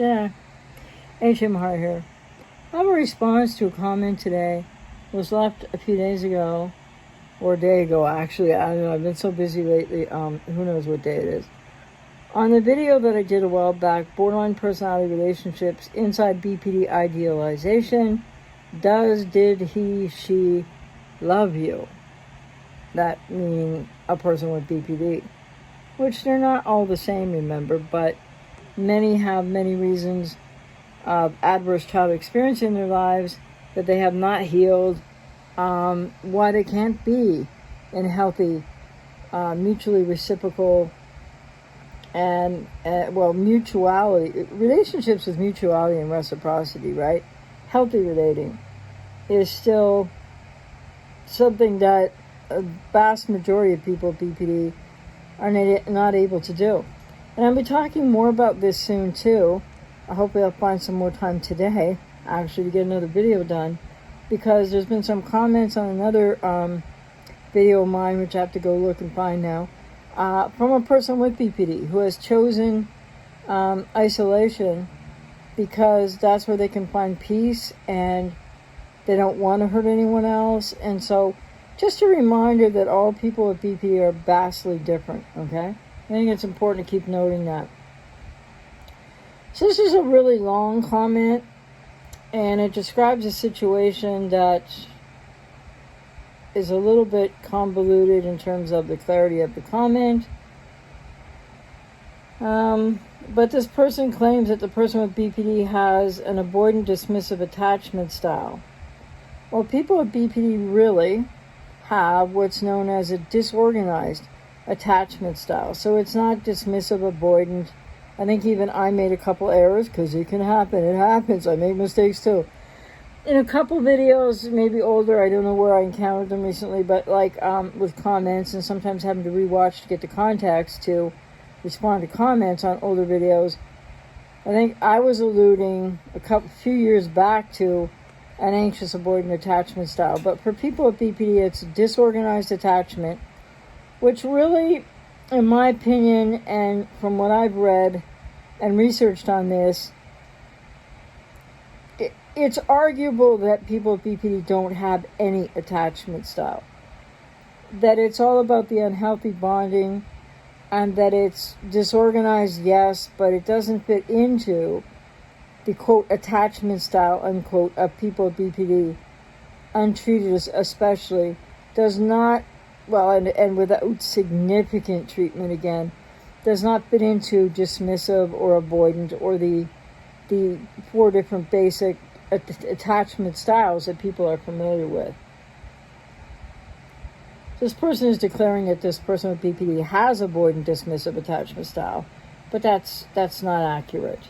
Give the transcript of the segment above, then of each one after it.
Yeah. HM Hart here. I have a response to a comment today. It was left a few days ago, or a day ago actually. I don't know, I've been so busy lately. Who knows what day it is. On the video that I did a while back, borderline personality relationships inside BPD idealization, did he, she love you? That meaning a person with BPD. Which they're not all the same, remember, but many have many reasons of adverse childhood experience in their lives that they have not healed, why they can't be in healthy, mutually reciprocal, and mutuality, relationships with mutuality and reciprocity, right? Healthy relating is still something that a vast majority of people with BPD are not able to do. And I'll be talking more about this soon too. Hopefully I'll find some more time today, actually, to get another video done, because there's been some comments on another video of mine, which I have to go look and find now, from a person with BPD who has chosen isolation because that's where they can find peace and they don't want to hurt anyone else. And so just a reminder that all people with BPD are vastly different, okay? I think it's important to keep noting that. So this is a really long comment, and it describes a situation that is a little bit convoluted in terms of the clarity of the comment. But this person claims that the person with BPD has an avoidant dismissive attachment style. Well, people with BPD really have what's known as a disorganized attachment style. So it's not dismissive, avoidant. I think even I made a couple errors, because it can happen. It happens. I make mistakes too. In a couple videos, maybe older, I don't know where I encountered them recently, but like with comments and sometimes having to rewatch to get the context to respond to comments on older videos, I think I was alluding few years back to an anxious avoidant attachment style. But for people with BPD, it's disorganized attachment, which really, in my opinion, and from what I've read and researched on this, it's arguable that people with BPD don't have any attachment style. That it's all about the unhealthy bonding, and that it's disorganized, yes, but it doesn't fit into the, quote, attachment style, unquote, of people with BPD. Untreated especially does not, and without significant treatment again, does not fit into dismissive or avoidant or the four different basic attachment styles that people are familiar with. This person is declaring that this person with BPD has avoidant dismissive attachment style, but that's not accurate.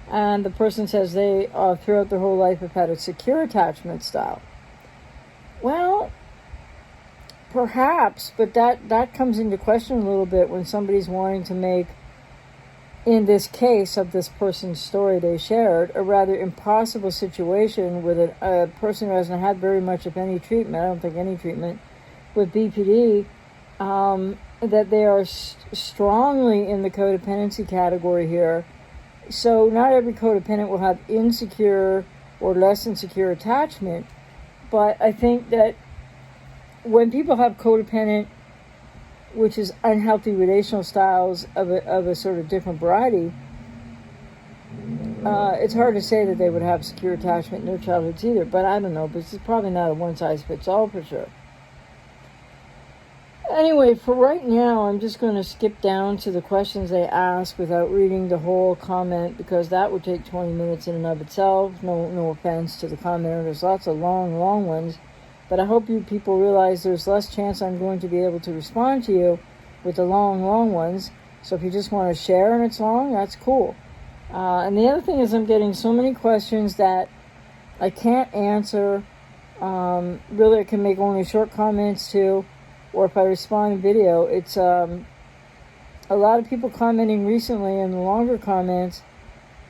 And the person says they throughout their whole life have had a secure attachment style. Well, perhaps, but that comes into question a little bit when somebody's wanting to make, in this case of this person's story they shared, a rather impossible situation with a person who hasn't had very much, if any, treatment, I don't think any treatment, with BPD, that they are strongly in the codependency category here. So not every codependent will have insecure or less insecure attachment, but I think that when people have codependent, which is unhealthy relational styles of a sort of different variety, it's hard to say that they would have secure attachment in their childhoods either, but I don't know, but it's probably not a one-size-fits-all for sure. Anyway, for right now, I'm just going to skip down to the questions they ask without reading the whole comment, because that would take 20 minutes in and of itself. No offense to the commenter. There's lots of long ones. But I hope you people realize there's less chance I'm going to be able to respond to you with the long ones. So if you just want to share and it's long, that's cool. And the other thing is I'm getting so many questions that I can't answer. Really, I can make only short comments to, or if I respond in video. It's a lot of people commenting recently in the longer comments.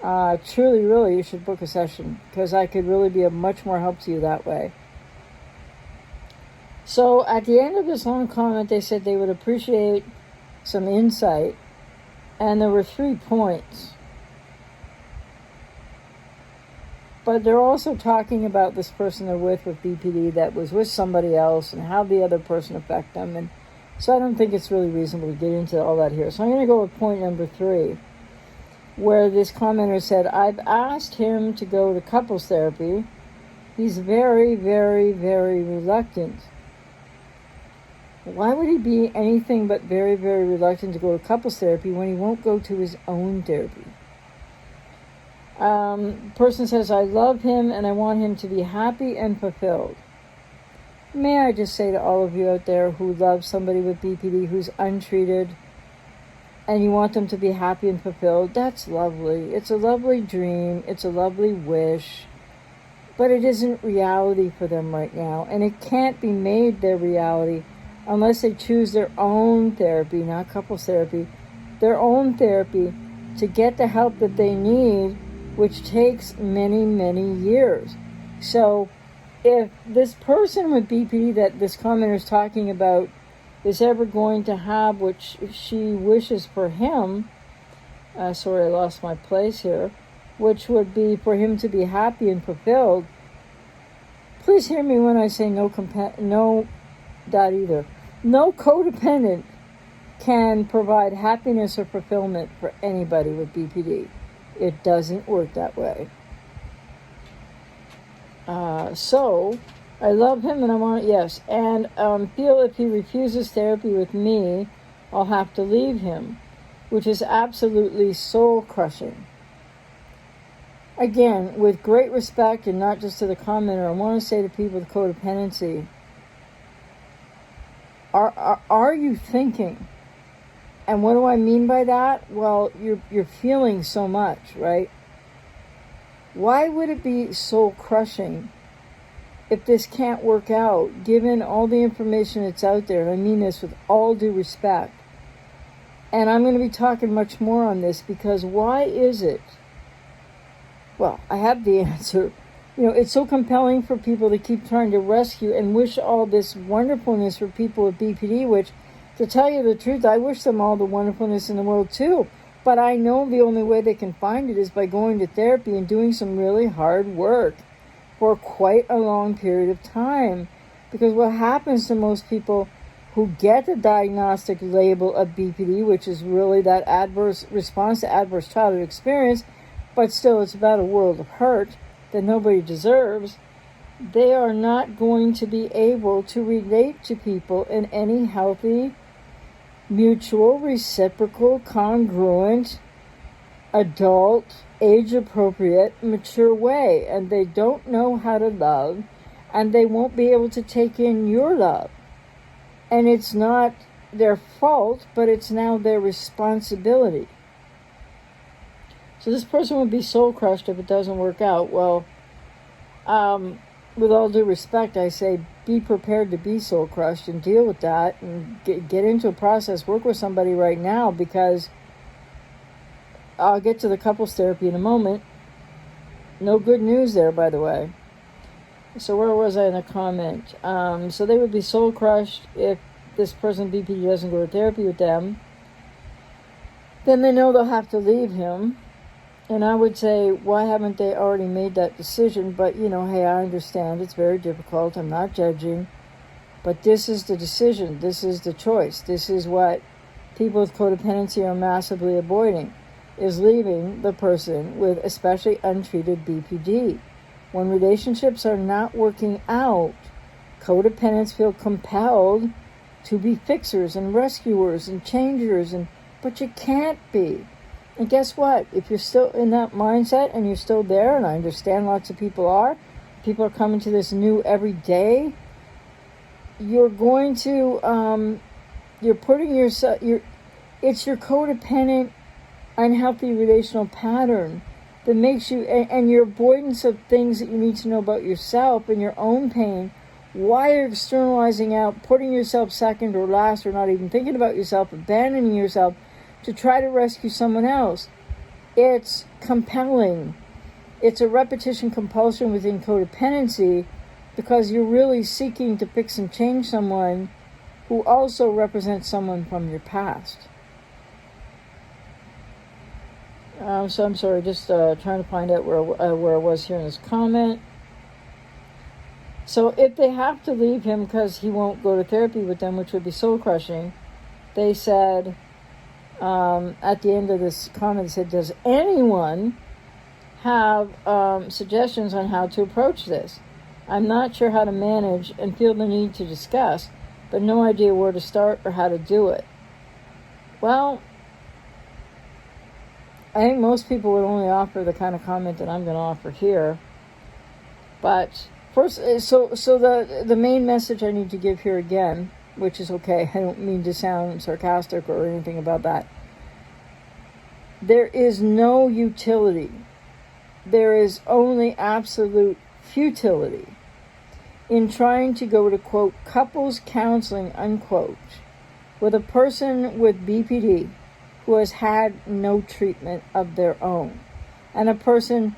Truly, really, you should book a session, because I could really be of much more help to you that way. So at the end of this long comment, they said they would appreciate some insight And there were 3 points. But they're also talking about this person they're with BPD that was with somebody else and how the other person affected them. And so I don't think it's really reasonable to get into all that here. So I'm going to go with point number 3, where this commenter said, I've asked him to go to couples therapy. He's very, very, very reluctant. Why would he be anything but very, very reluctant to go to couples therapy when he won't go to his own therapy? Person says, I love him and I want him to be happy and fulfilled. May I just say to all of you out there who love somebody with BPD who's untreated and you want them to be happy and fulfilled, that's lovely. It's a lovely dream. It's a lovely wish. But it isn't reality for them right now. And it can't be made their reality unless they choose their own therapy, not couples therapy, their own therapy to get the help that they need, which takes many, many years. So if this person with BPD that this commenter is talking about is ever going to have what she wishes for him, sorry, I lost my place here, which would be for him to be happy and fulfilled, please hear me when I say no codependent can provide happiness or fulfillment for anybody with BPD. It doesn't work that way. So, I love him and I want it, yes. And feel if he refuses therapy with me, I'll have to leave him, which is absolutely soul-crushing. Again, with great respect and not just to the commenter, I want to say to people with codependency, are you thinking? And what do I mean by that? Well, you're feeling so much, right? Why would it be soul-crushing if this can't work out, given all the information that's out there? And I mean this with all due respect. And I'm going to be talking much more on this because why is it? Well, I have the answer. It's so compelling for people to keep trying to rescue and wish all this wonderfulness for people with BPD, which, to tell you the truth, I wish them all the wonderfulness in the world too. But I know the only way they can find it is by going to therapy and doing some really hard work for quite a long period of time. Because what happens to most people who get the diagnostic label of BPD, which is really that adverse response to adverse childhood experience, but still it's about a world of hurt that nobody deserves, they are not going to be able to relate to people in any healthy, mutual, reciprocal, congruent, adult, age-appropriate, mature way. And they don't know how to love, and they won't be able to take in your love. And it's not their fault, but it's now their responsibility. So this person would be soul-crushed if it doesn't work out. Well, with all due respect, I say be prepared to be soul-crushed and deal with that and get into a process. Work with somebody right now, because I'll get to the couples therapy in a moment. No good news there, by the way. So where was I in the comment? So they would be soul-crushed if this person BPD doesn't go to therapy with them. Then they know they'll have to leave him. And I would say, why haven't they already made that decision? But, hey, I understand. It's very difficult. I'm not judging. But this is the decision. This is the choice. This is what people with codependency are massively avoiding, is leaving the person with especially untreated BPD. When relationships are not working out, codependents feel compelled to be fixers and rescuers and changers, but you can't be. And guess what? If you're still in that mindset and you're still there, and I understand lots of people are coming to this new every day, you're going to, you're putting yourself, it's your codependent, unhealthy relational pattern that makes you, and your avoidance of things that you need to know about yourself and your own pain. Why you're externalizing out, putting yourself second or last, or not even thinking about yourself, abandoning yourself to try to rescue someone else. It's compelling. It's a repetition compulsion within codependency, because you're really seeking to fix and change someone who also represents someone from your past. So I'm sorry, just trying to find out where I was here in this comment. So if they have to leave him because he won't go to therapy with them, which would be soul crushing, they said, at the end of this comment, they said, does anyone have suggestions on how to approach this? I'm not sure how to manage and feel the need to discuss, but no idea where to start or how to do it. Well, I think most people would only offer the kind of comment that I'm going to offer here. But first, so the main message I need to give here again, which is okay, I don't mean to sound sarcastic or anything about that. There is no utility. There is only absolute futility in trying to go to, quote, couples counseling, unquote, with a person with BPD who has had no treatment of their own. And a person,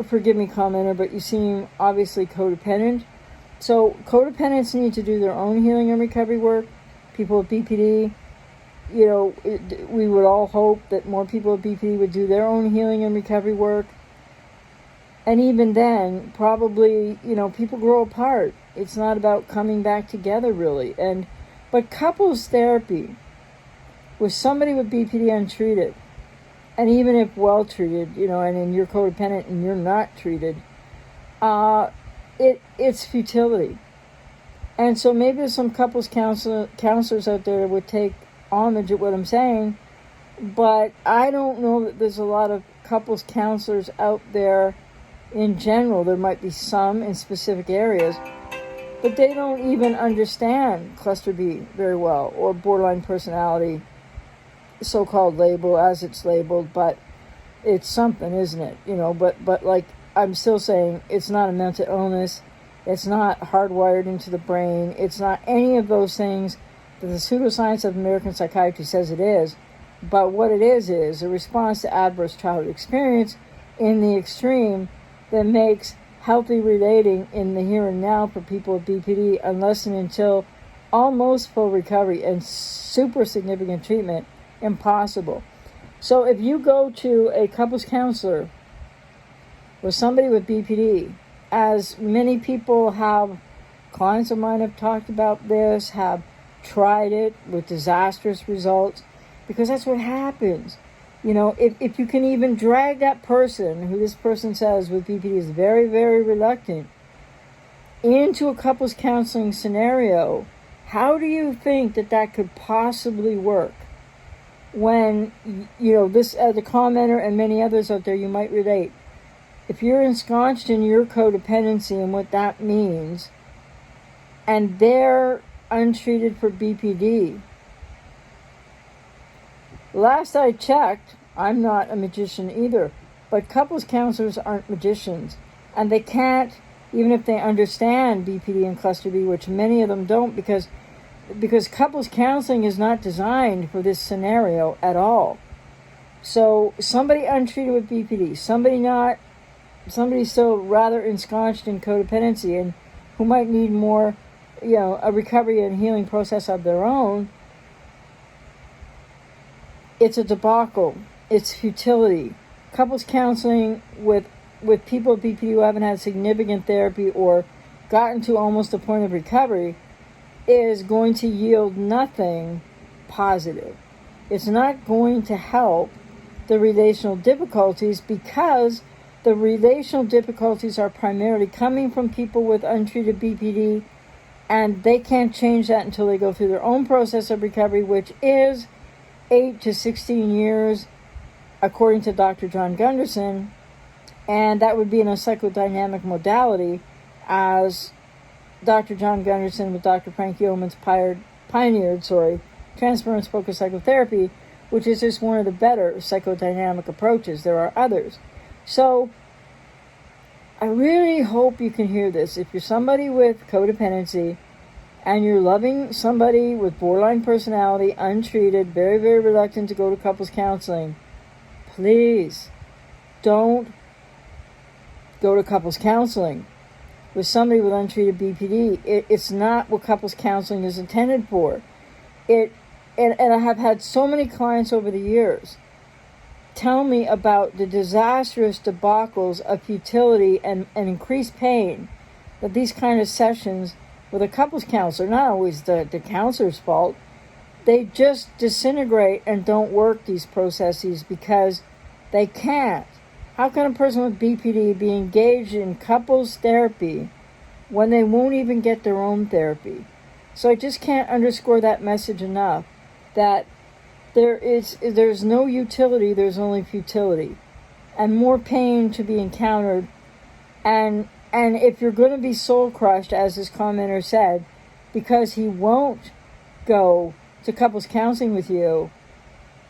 forgive me, commenter, but you seem obviously codependent. So codependents need to do their own healing and recovery work. People with BPD, we would all hope that more people with BPD would do their own healing and recovery work. And even then, probably, people grow apart. It's not about coming back together, really. But couples therapy with somebody with BPD untreated, and even if well treated, and you're codependent and you're not treated, it's futility. And so maybe there's some couples counselors out there that would take homage at what I'm saying, but I don't know that there's a lot of couples counselors out there in general. There might be some in specific areas, but they don't even understand cluster B very well, or borderline personality, so-called label as it's labeled, but it's something, isn't it? But like I'm still saying, it's not a mental illness. It's not hardwired into the brain. It's not any of those things that the pseudoscience of American psychiatry says it is. But what it is a response to adverse childhood experience in the extreme that makes healthy relating in the here and now for people with BPD, unless and until almost full recovery and super significant treatment, impossible. So if you go to a couples counselor with somebody with BPD, as many people have, clients of mine have talked about this, have tried it with disastrous results, because that's what happens. If you can even drag that person, who this person says with BPD is very, very reluctant, into a couples counseling scenario, how do you think that could possibly work? When, this, the commenter and many others out there, you might relate. If you're ensconced in your codependency and what that means, and they're untreated for BPD, last I checked, I'm not a magician either, but couples counselors aren't magicians, and they can't, even if they understand BPD and cluster B, which many of them don't, because couples counseling is not designed for this scenario at all. So somebody untreated with BPD, somebody still rather ensconced in codependency and who might need more, a recovery and healing process of their own, it's a debacle. It's futility. Couples counseling with people with BPD who haven't had significant therapy or gotten to almost a point of recovery is going to yield nothing positive. It's not going to help the relational difficulties, because the relational difficulties are primarily coming from people with untreated BPD, and they can't change that until they go through their own process of recovery, which is 8 to 16 years, according to Dr. John Gunderson, and that would be in a psychodynamic modality, as Dr. John Gunderson with Dr. Frank Yeomans pioneered transference-focused psychotherapy, which is just one of the better psychodynamic approaches. There are others. So I really hope you can hear this. If you're somebody with codependency and you're loving somebody with borderline personality, untreated, very, very reluctant to go to couples counseling, please don't go to couples counseling with somebody with untreated BPD. It's not what couples counseling is intended for. And I have had so many clients over the years tell me about the disastrous debacles of futility and increased pain that these kind of sessions with a couples counselor, not always the counselor's fault, they just disintegrate and don't work, these processes, because they can't. How can a person with BPD be engaged in couples therapy when they won't even get their own therapy? So I just can't underscore that message enough, that there's no utility, there's only futility, and more pain to be encountered. And if you're going to be soul crushed, as this commenter said, because he won't go to couples counseling with you,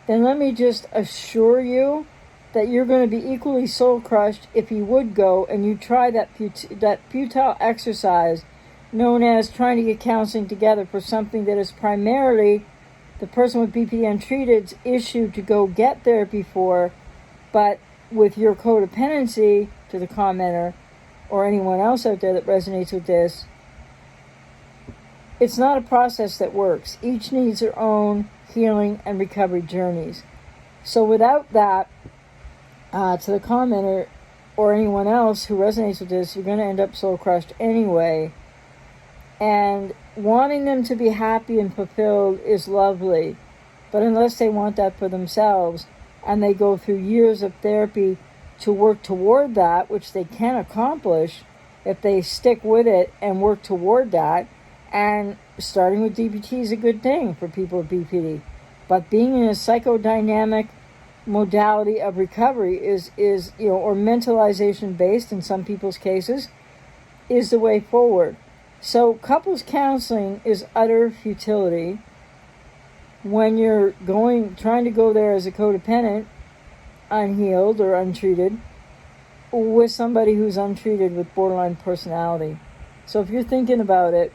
then let me just assure you that you're going to be equally soul crushed if he would go and you try that futile exercise known as trying to get counseling together for something that is primarily the person with BPD Untreated's issue to go get therapy for, but with your codependency, to the commenter, or anyone else out there that resonates with this, it's not a process that works. Each needs their own healing and recovery journeys. So without that, to the commenter or anyone else who resonates with this, you're going to end up soul crushed anyway. And wanting them to be happy and fulfilled is lovely, but unless they want that for themselves and they go through years of therapy to work toward that, which they can accomplish if they stick with it and work toward that, and starting with DBT is a good thing for people with BPD, but being in a psychodynamic modality of recovery is or mentalization based in some people's cases, is the way forward. So couples counseling is utter futility when you're trying to go there as a codependent, unhealed or untreated, with somebody who's untreated with borderline personality. So if you're thinking about it,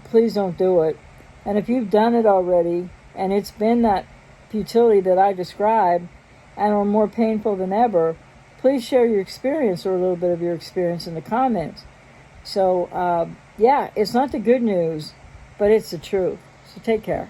please don't do it. And if you've done it already and it's been that futility that I described and are more painful than ever, please share your experience or a little bit of your experience in the comments. So, it's not the good news, but it's the truth. So take care.